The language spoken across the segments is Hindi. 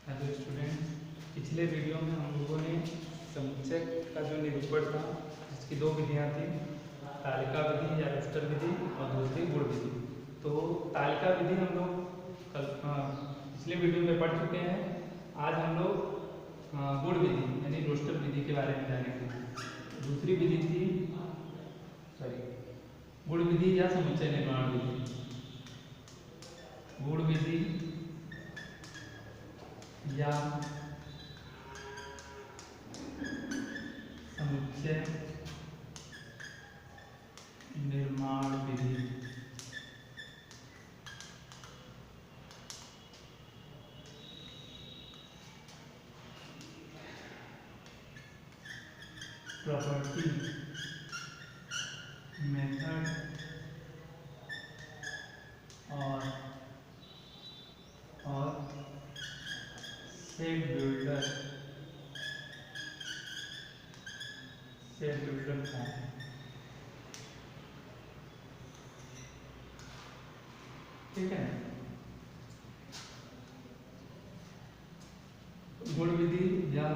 हेलो स्टूडेंट, पिछले वीडियो में हम लोगों ने समुच्चय का जो निरूपण था जिसकी दो विधियां थी, तालिका विधि या रोस्टर विधि और दूसरी गुण विधि। तो तालिका विधि हम लोग कल पिछले वीडियो में पढ़ चुके हैं। आज हम लोग गुण विधि यानी रोस्टर विधि के बारे में जानेंगे। दूसरी विधि थी गुण विधि या समुच्चय निर्माण विधि। गुण विधि या समुच्चय निर्माण विधि। प्रॉपर्टी, मेथड और सेट बिल्डर फॉर्म। ठीक है। गुण विधि या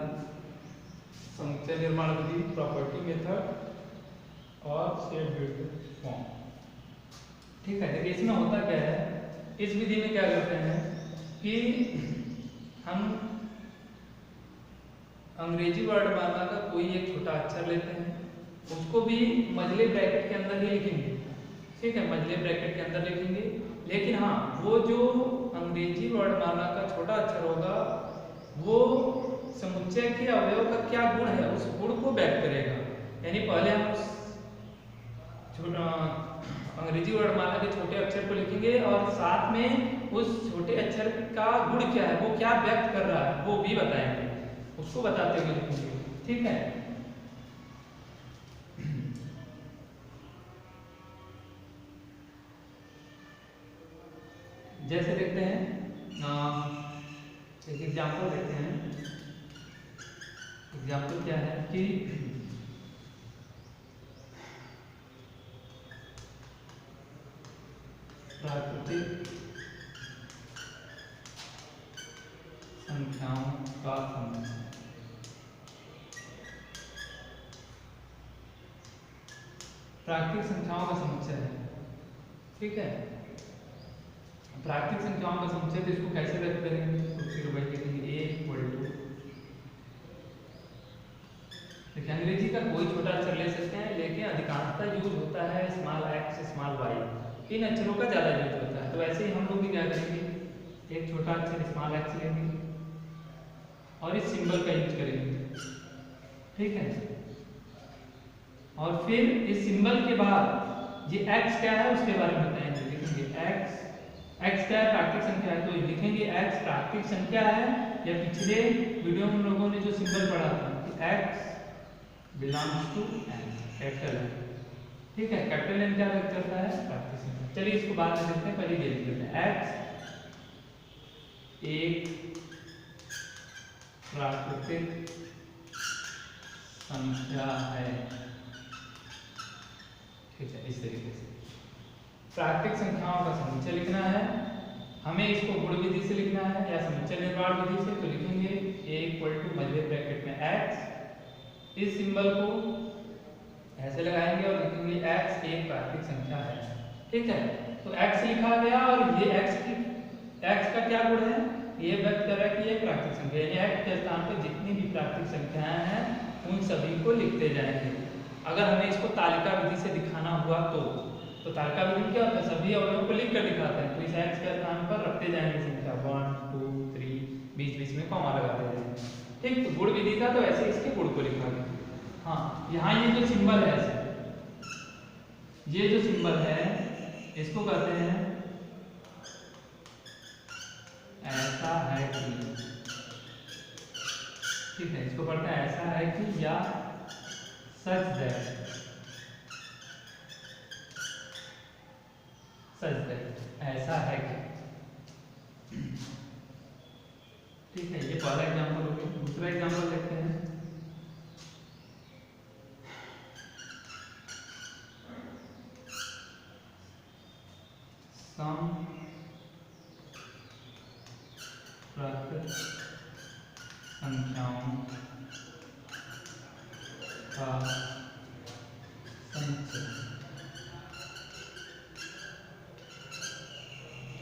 समुच्चय निर्माण विधि, प्रॉपर्टी, मेथड और सेट बिल्डर फॉर्म। ठीक है। देखिए इसमें होता क्या है, इस विधि में क्या करते हैं कि हम अंग्रेजी वर्णमाला का कोई एक छोटा अक्षर लेते हैं, उसको भी मझले ब्रैकेट के अंदर ही लिखेंगे। ठीक है, मझले ब्रैकेट के अंदर लिखेंगे। लेकिन हाँ, वो जो अंग्रेजी वर्णमाला का छोटा अक्षर होगा वो समुच्चय के अवयव का क्या गुण है उस गुण को व्यक्त करेगा। यानी पहले हम उस अंग्रेजी वर्णमाला के छोटे अक्षर को लिखेंगे और साथ में उस छोटे अक्षर का गुण क्या है, वो क्या व्यक्त कर रहा है, वो भी बताएंगे, उसको बताते हुए लिखेंगे। ठीक है। जैसे देखते हैं, एक एग्जाम्पल देखते हैं। एग्जाम्पल क्या है कि प्राकृतिक संख्याओं का समुच्चय। प्राकृतिक संख्याओं का समुच्चय है। ठीक है। प्राकृतिक संख्याओं का समुच्चय, तो इसको कैसे व्यक्त करेंगे, तो फिर वही लिखेंगे a इक्वल टू। देखिए अंग्रेजी का कोई छोटा अक्षर ले सकते हैं, लेकिन अधिकांशतः यूज होता है स्मॉल एक्स स्मॉल वाई, इन अक्षरों का ज्यादा यूज होता है। तो ऐसे ही हम लोग भी क्या करेंगे, एक छोटा अक्षर स्मॉल एक्स लेंगे और इस सिंबल का यूज करेंगे। ठीक है। और फिर इस सिंबल के बाद ये x क्या है उसके बारे में बताएंगे। लिखेंगे x क्या है, प्राकृतिक संख्या है, तो लिखेंगे x प्राकृतिक संख्या है। या पिछले वीडियो में हम लोगों ने जो सिंबल पढ़ा था कि x belongs to n, capital n। ठीक है, कैपिटल n क्या व्यक्त करता है, प्राकृतिक संख्या। चलिए इसको बाद में देखते हैं, पहले ये लिख लेते हैं। x एक प्राकृतिक संख्या है। ठीक है, इस तरीके से प्राकृतिक संख्याओं का समुच्चय लिखना है। हमें इसको गुण विधि से लिखना है या समुच्चय निर्माण विधि से, तो लिखेंगे a इक्वल टू मध्य ब्रैकेट में x, इस सिंबल को ऐसे लगाएंगे और लिखेंगे x एक प्राकृतिक संख्या है। ठीक है, तो x लिखा गया और ये x का क्या गुण है, ये व्यक्त कर रहा है कि ये प्राकृतिक संख्या, यानी x के स्थान पर जितनी भी प्राकृतिक संख्याएं हैं उन सभी को लिखते जाएंगे। अगर हमें इसको तालिका विधि से दिखाना हुआ तो तालिका विधि क्या होता है, सभी अवयवों को लिख कर दिखाते हैं। तो इस x के स्थान पर रखते जाएंगे संख्या 1 2 3, बीच बीच में कॉमा लगाते जाएंगे। ठीक, तो गुण विधि था तो ऐसे इसके गुण को लिखा गया। हाँ, यहाँ ये जो सिंबल है, ये जो सिंबल है इसको कहते हैं ऐसा है कि। ठीक है, इसको पढ़ते हैं ऐसा है कि या सच दैट, ऐसा है कि। ठीक है, ये पहला एग्जांपल हो गया। दूसरा एग्जांपल देखते हैं। सम प्राकृतिक संख्याओं का समुच्चय।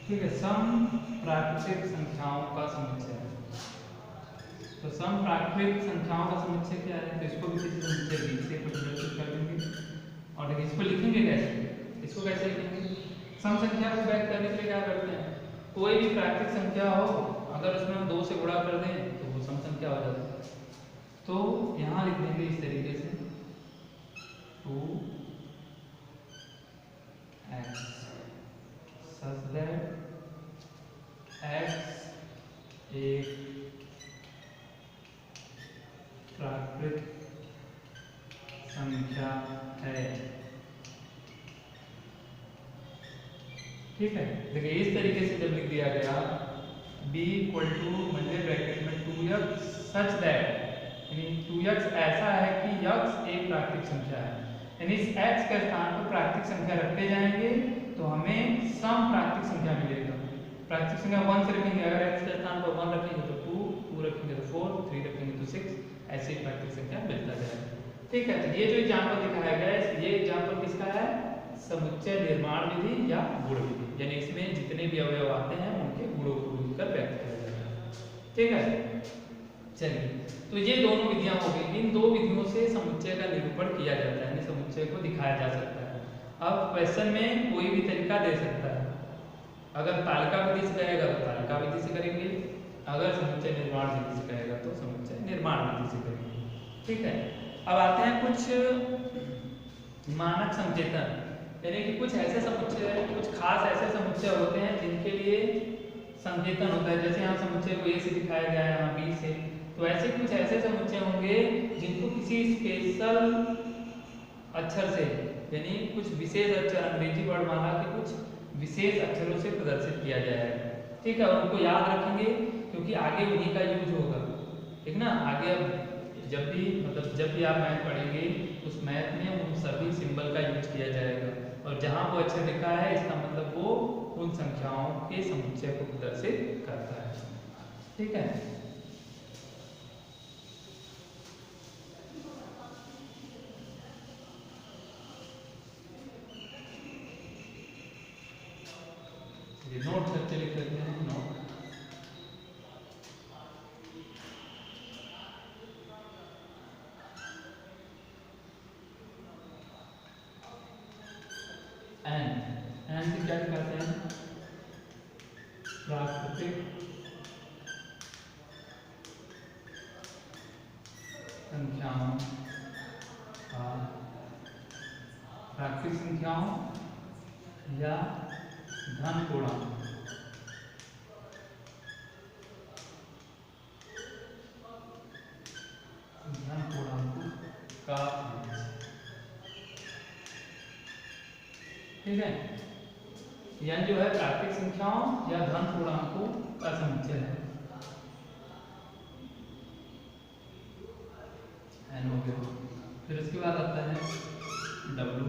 ठीक है, सम प्राकृतिक संख्याओं का समुच्चय। तो सम प्राकृतिक संख्याओं का समुच्चय क्या है? तो इसको भी किसी समुच्चय B से परिवर्तित कर देंगे। और देखिए इसको लिखेंगे कैसे? इसको कैसे लिखेंगे? सम संख्या को व्यक्त करने के लिए क्या करते हैं? कोई भी प्राकृतिक संख्या हो, अगर उसमें हम 2 से गुणा कर दें तो वो सम संख्या हो जाती है। तो यहाँ लिख देंगे इस तरीके से 2x such that x एक प्राकृतिक संख्या है। ठीक है, देखिए इस तरीके से जब लिख दिया गया b इक्वल टू मध्य ब्रैकेट में 2x सच दैट, यानी 2x ऐसा है कि x एक प्राकृतिक संख्या है, यानी इस x के स्थान पर प्राकृतिक संख्या रखते जाएंगे तो हमें सम प्राकृतिक संख्या मिलेगा। प्राकृतिक संख्या 1 से रखेंगे, अगर x के स्थान पर 1 रखेंगे तो 2 रखेंगे तो 4, 3 रखेंगे तो 6, ऐसे ही प्राकृतिक संख्या मिलता जाएगा। ठीक है, तो ये जो एग्जाम्पल दिखाया गया है, ये एग्जाम्पल किसका है? समुच्चय निर्माण विधि या गुण विधि, यानी इसमें जितने भी अवयव आते हैं उनके गुणों को मिलकर व्यक्त किया जाता है। ठीक है, चलिए, तो ये दोनों विधियां हो गई। इन 2 विधियों से समुच्चय का निरूपण किया जाता है, यानी समुच्चय को दिखाया जा सकता है। अब क्वेश्चन में कोई भी तरीका दे सकता है, अगर तालिका विधि से कहेगा तो तालिका विधि से करेंगे, अगर समुच्चय निर्माण विधि से कहेगा तो समुच्चय निर्माण विधि से करेंगे। ठीक है, अब आते हैं कुछ मानक संकेतन, यानी कि कुछ ऐसे समुच्चय, कुछ खास ऐसे समुच्चय होते हैं जिनके लिए संकेतन होता है। जैसे यहाँ समुच्चय को A से दिखाया गया है, यहाँ B से, तो ऐसे कुछ ऐसे समुच्चय होंगे जिनको किसी स्पेशल अक्षर से, यानी कुछ विशेष अक्षर, अंग्रेजी वर्णमाला के कुछ विशेष अक्षरों से प्रदर्शित किया जाएगा। ठीक है, और उनको याद रखेंगे क्योंकि आगे उन्हीं का यूज होगा। ठीक ना, आगे अब जब भी आप मैथ पढ़ेंगे उस मैथ में उन सभी सिंबल का यूज किया जाएगा, और जहाँ वो अक्षर लिखा है इसका मतलब वो उन संख्याओं के समुच्चय को प्रदर्शित करता है। ठीक है, ये नोट करके लिख लेते हैं, नोट। एन से क्या कहते हैं? प्राकृतिक संख्याओं का, प्राकृतिक संख्याओं या धन पूर्णांक, धन पूर्णांकों का। ठीक है, यह जो है प्राकृतिक संख्याओं या धन पूर्णांकों का समुच्चय है। एन हो गया, फिर उसके बाद आता है डब्ल्यू।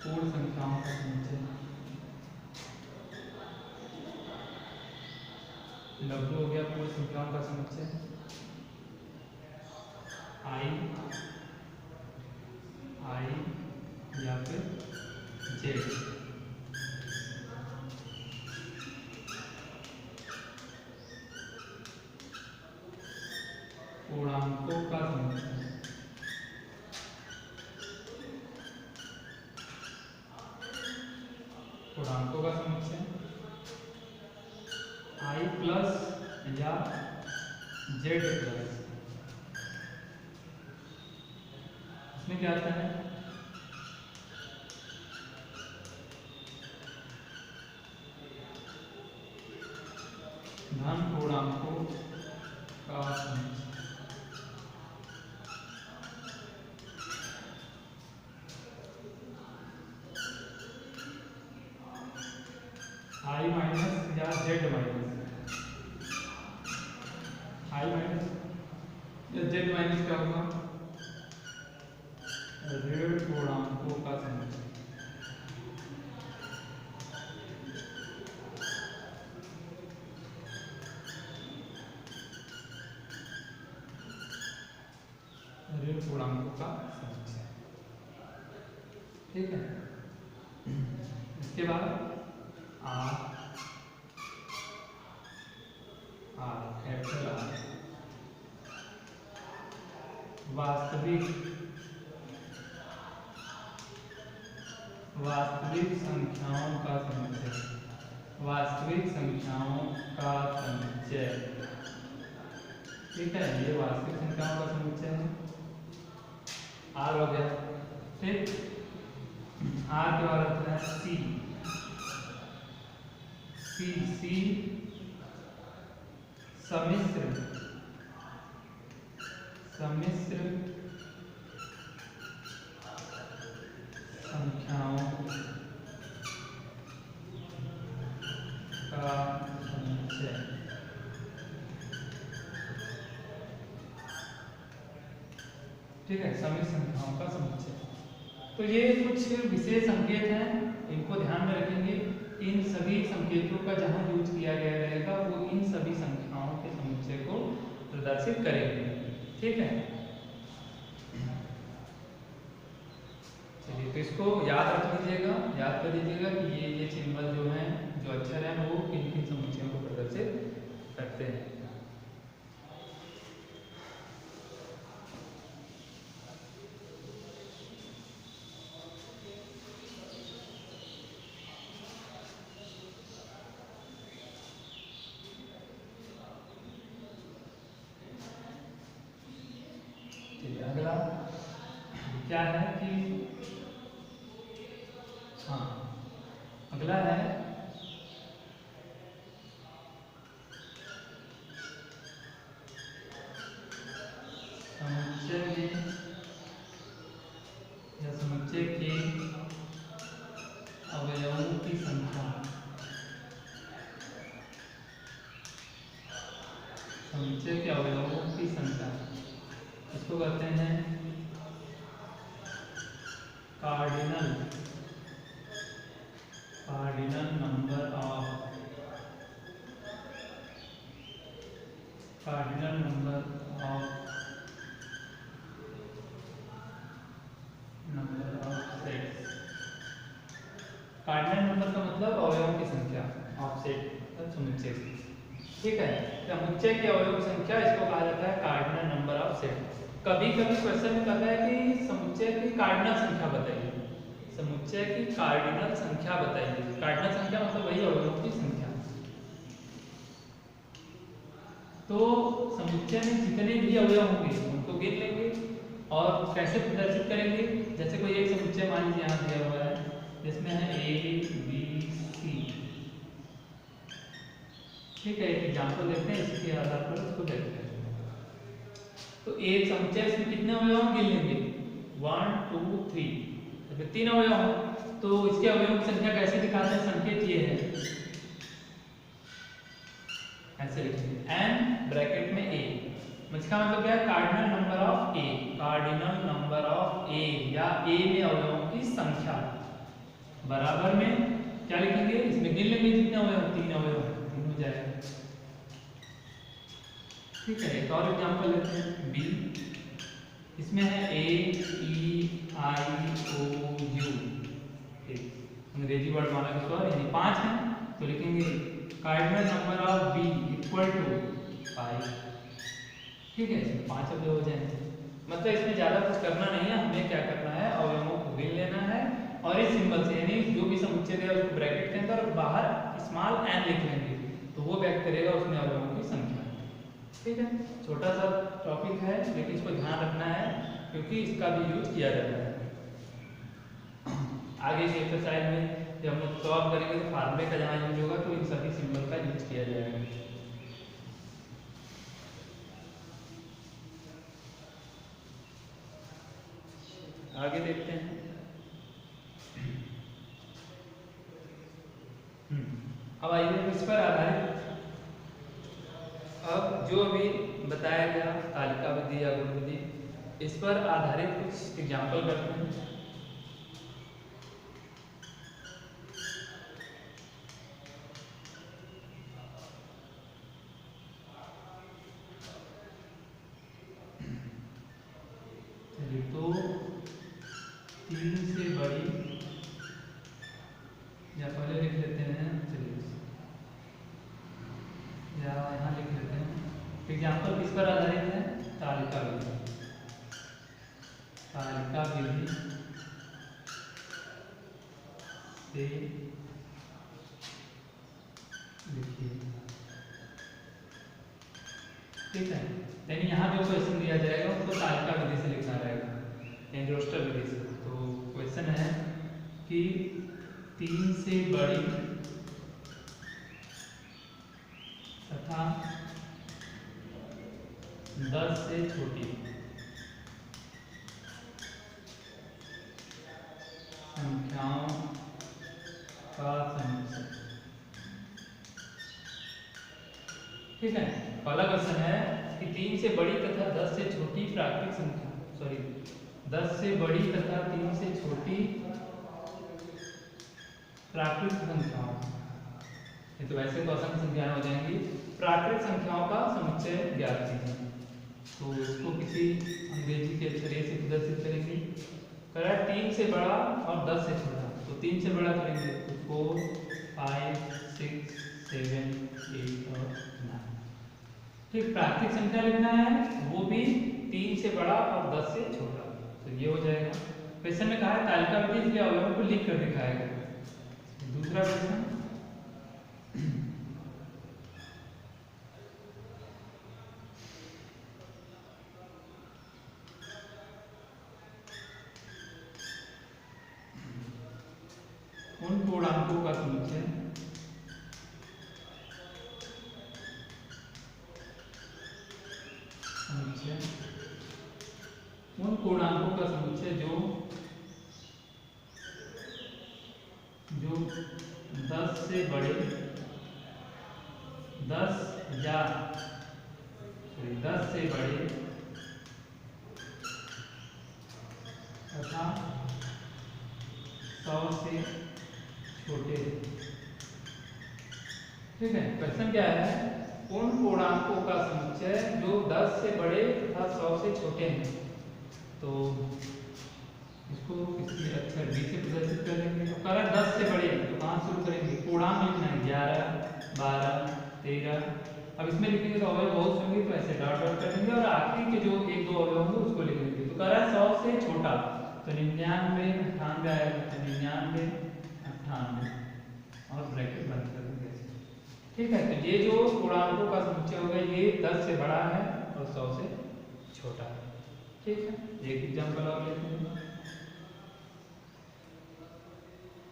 पूर्ण संख्याओं का समुच्चय। डब्ल्यू हो गया पूर्ण संख्याओं का समुच्चय। आई या फिर जेड, पूर्णांकों का समुच्चय। पूर्णांकों का समुच्चय आई प्लस या जेड प्लस, इसमें क्या आता है? धन पूर्णांकों का समुच्चय। आई माइनस या जेड माइनस, आई माइनस Z माइनस क्या होगा, ऋण पूर्णांकों का समुच्चय। ऋण पूर्णांकों का समुच्चय, ठीक है। इसके बाद कैपिटल आर वास्तविक संख्याओं का समुच्चय, वास्तविक संख्याओं का समुच्चय, ठीक है। ये वास्तविक संख्याओं का समुच्चय है, आर हो गया, ठीक। आर के बाद आता है सी, सम्मिश्र संख्याओं का समुच्चय, ठीक है। सम्मिश्र संख्याओं का समुच्चय। तो ये कुछ विशेष संकेत हैं, इनको ध्यान में रखेंगे। इन सभी संकेतों का जहां यूज किया गया रहेगा वो इन सभी संख्याओं के समुच्चय को प्रदर्शित करेंगे, ठीक है। चलिए, तो इसको याद रख लीजिएगा, याद कर लीजिएगा कि ये सिंबल जो हैं, जो अक्षर हैं, वो किन किन समुच्चयों को प्रदर्शित करते हैं। अगला क्या है कि अगला है समुच्चय में या समुच्चय के अवयवों की संख्या, समुच्चय के अवयवों की संख्या, इसको कहते हैं cardinal number of sets. Cardinal number का मतलब अवयवों की संख्या, ऑफ सेट मतलब समुच्चय, ठीक है। समुच्चय के अवयवों की संख्या, इसको कहा जाता है कार्डिनल नंबर ऑफ सेट। कभी कभी क्वेश्चन में कहता है कि समुच्चय की कार्डिनल संख्या बताइए, समुच्चय की कार्डिनल संख्या बताइए। कार्डिनल संख्या मतलब वही अवयवों की संख्या। तो समुच्चय में जितने भी अवयव होंगे उनको गिन लेंगे और कैसे प्रदर्शित करेंगे। जैसे कोई एक समुच्चय मान लीजिए यहाँ दिया हुआ है, जिसमें है A B C, ठीक है। एक एग्जाम्पल देखते हैं, इसके आधार पर उसको देखते हैं। तो एक समुच्चय, इसमें कितने अवयव गिन लेंगे, 1 2 3, अगर 3 अवयव हो तो इसके अवयवों की संख्या कैसे दिखाते हैं, संकेत ये है, ऐसे लिखेंगे n ब्रैकेट में a, इसका मतलब क्या है, cardinal number of a, cardinal number of a या a में अवयवों की संख्या, बराबर में क्या लिखेंगे, इसमें गिन लेंगे कितने अवयव, 3 अवयव, 3 हो जाएगा, ठीक है। एक और एग्जांपल लेते हैं b, इसमें है a e i o u, अंग्रेजी वर्ड माना के स्वर, यानी 5 है, तो लिखेंगे cardinal number of b equal to 5, ठीक है। इसमें 5 अवयव हो जाएंगे। मतलब इसमें ज़्यादा कुछ करना नहीं है, हमें क्या करना है, अवयवों को गिन लेना है और इस सिंबल से, यानी जो भी समुच्चय है उसको ब्रैकेट के अंदर बाहर स्मॉल n लिख लेंगे, तो वो व्यक्त करेगा उसमें अवयवों की संख्या, ठीक है। छोटा सा टॉपिक है, लेकिन इसको ध्यान रखना है क्योंकि इसका भी यूज किया जाता है। आगे की एक्सरसाइज में जब हम लोग सॉल्व करेंगे तो फार्मूले का जहाँ यूज होगा तो इन सभी सिंबल का यूज किया जाएगा। आगे देखते हैं। अब आइए इस पर आधारित, अब जो भी बताया गया तालिका विधि या गुण विधि, इस पर आधारित कुछ एग्जाम्पल करते हैं। तो 3 से बड़ी, या पहले लिख लेते हैं, चलिए या यहाँ लिख लेते हैं। एग्जाम्पल किस पर आधारित है? तालिका विधि। तालिका विधि से लिखिए, ठीक है। यानी यहाँ जो क्वेश्चन दिया जाएगा उसको तालिका विधि से लिखना रहेगा, यानी रोस्टर विधि से। तो क्वेश्चन है कि 3 से बड़ी तथा 10 से छोटी संख्याओं का समुच्चय, ठीक है। पहला क्वेश्चन है कि 3 से बड़ी तथा 10 से छोटी प्राकृतिक संख्या, 10 से बड़ी तथा 3 से छोटी प्राकृतिक संख्याओं, ये तो वैसे तो असंख्य संख्याएं हो जाएंगी, प्राकृतिक संख्याओं का समुच्चय ज्ञात कीजिए। तो इसको किसी अंग्रेजी के अक्षर से प्रदर्शित करेंगे। कह 3 से बड़ा और 10 से छोटा, तो 3 से बड़ा करेंगे तो 4, 5, 6, 7, 8 और 9, ठीक। प्राकृतिक संख्या लिखना है, वो भी 3 से बड़ा और 10 से छोटा, तो ये हो जाएगा। क्वेश्चन में कहा है तालिका विधि के अवयवों को लिख कर दिखाएगा। दूसरा क्वेश्चन, उन पूर्णांकों का समुच्चय उन पूर्णांकों का समुच्चय जो 10 से बड़े, 10 से बड़े तथा 100 से छोटे, ठीक है। क्वेश्चन क्या है? उन पूर्णांकों का समुच्चय जो 10 से बड़े तथा 100 से छोटे हैं। तो इसको किसी अक्षर डी से प्रदर्शित करेंगे। तो कह रहा है 10 से बड़े, तो कहाँ शुरू करेंगे? पूर्णांक लिखना है, 11, 12, 13। अब इसमें लिखेंगे तो अवयव बहुत होंगे, तो ऐसे डॉट डॉट कर देंगे और आखिरी के जो 1-2 अवयव होंगे उसको लिख लेंगे। तो कह रहा है 100 से छोटा, तो 99, 98 आएगा, 99, 98 और ब्रैकेट बंद कर देंगे, ठीक है। तो ये जो पूर्णांकों का समुच्चय होगा ये 10 से बड़ा है और 100 से छोटा है, ठीक है। एक एग्जांपल और लेते हैं।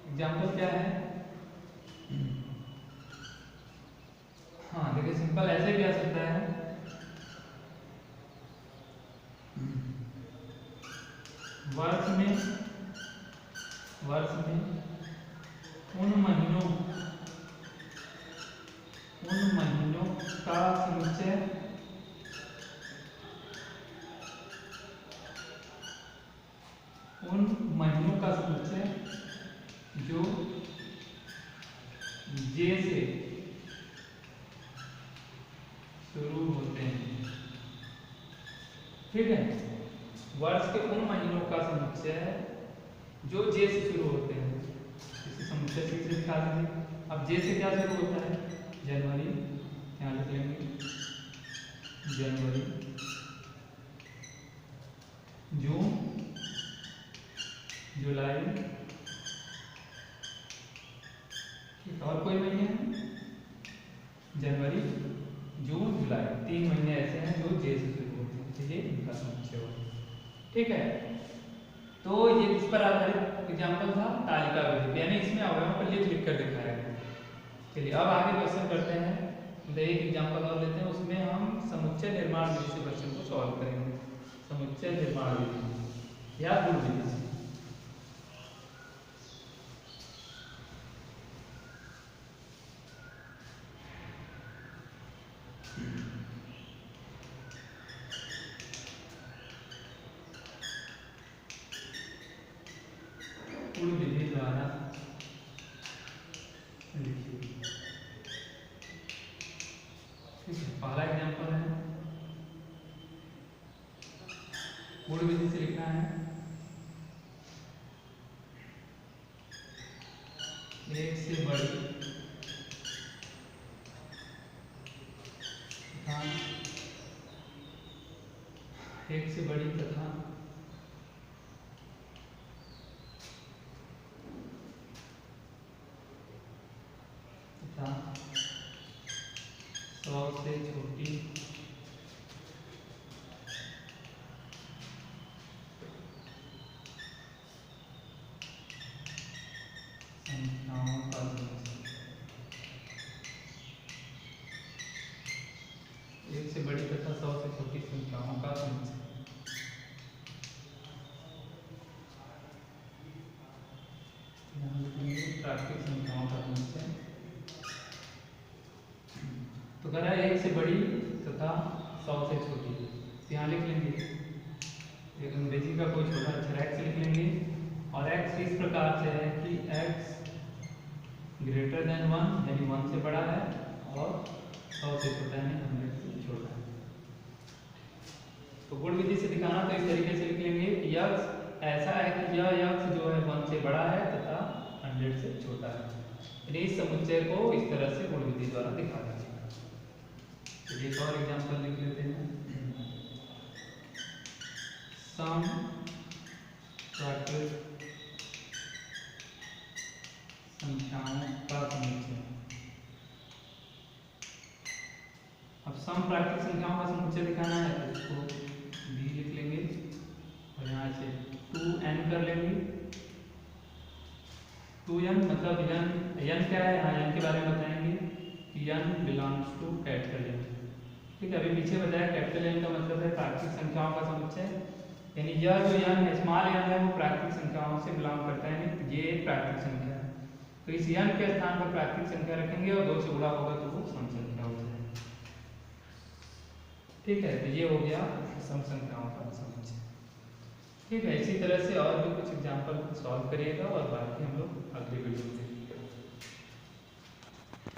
एग्जाम्पल क्या है? हाँ देखिए, सिंपल ऐसे भी आ सकता है। वर्ष में उन महीनों का समुच्चय जो जे से शुरू होते हैं, ठीक है। वर्ष के उन महीनों का समुच्चय जो जे से शुरू होते हैं, इसे समुच्चय से दिखा देंगे। अब जे से क्या शुरू होता है? जनवरी, यहाँ लिख लेंगे जनवरी, जून, जुलाई, और कोई महीने हैं? जनवरी, जून, जुलाई, 3 महीने ऐसे हैं जो जे से शुरू होते हैं, तो ये इनका समुच्चय होता है, ठीक है। तो ये इस पर आधारित एग्जाम्पल था तालिका विधि, यानी इसमें अवयवों को लिख कर दिखाया गया। चलिए अब आगे क्वेश्चन करते हैं। एक एग्जाम्पल और लेते हैं, उसमें हम समुच्चय निर्माण विधि से क्वेश्चन को सॉल्व करेंगे। समुच्चय निर्माण विधि या गुण विधि से। गुण विधि से लिखना है। एक से बड़ी तथा एक से बड़ी तथा तथा 100 से छोटी संख्याओं का समुच्चय। एक से बड़ी तथा 100 से छोटी संख्याओं का समुच्चय। प्राकृतिक संख्याओं का समुच्चय। तो कह रहा है एक से बड़ी तथा 100 से छोटी, यहाँ लिख लेंगे एक अंग्रेजी का कोई छोटा अक्षर x लिख लेंगे और x इस प्रकार से है कि x ग्रेटर देन 1 यानी 1 से बड़ा है और 100 से छोटा यानी 100 से छोटा है। तो गुण विधि से दिखाना तो इस तरीके से लिख लेंगे कि यक्स ऐसा है कि यह यक्स जो है 1 से बड़ा है तथा 100 से छोटा है। यानी इस समुच्चय को इस तरह से गुण विधि द्वारा दिखा दीजिएगा। चलिए एक और एग्जांपल लिख लेते हैं। सम प्राकृतिक संख्याओं का समुच्चय। अब सम प्राकृतिक संख्याओं का समुच्चय दिखाना है तो इसको b लिख लेंगे और यहाँ से 2n कर लेंगे। 2n मतलब n क्या है, यहाँ n के बारे में बताएंगे कि n belongs to capital N। ठीक है, अभी पीछे बताया कैपिटल N का मतलब है प्राकृतिक संख्याओं का समुच्चय, यानी यह जो n है स्मॉल n है वो प्राकृतिक संख्याओं से बिलोंग करता है, ये एक प्राकृतिक संख्या है। तो इस n के स्थान पर प्राकृतिक संख्या रखेंगे और 2 से गुणा होगा तो वो सम संख्या हो जाएगी। ठीक है, तो ये हो गया सम संख्याओं का समुच्चय। ठीक है, इसी तरह से और भी कुछ एग्जाम्पल सॉल्व करिएगा और बाकी हम लोग अगले वीडियो में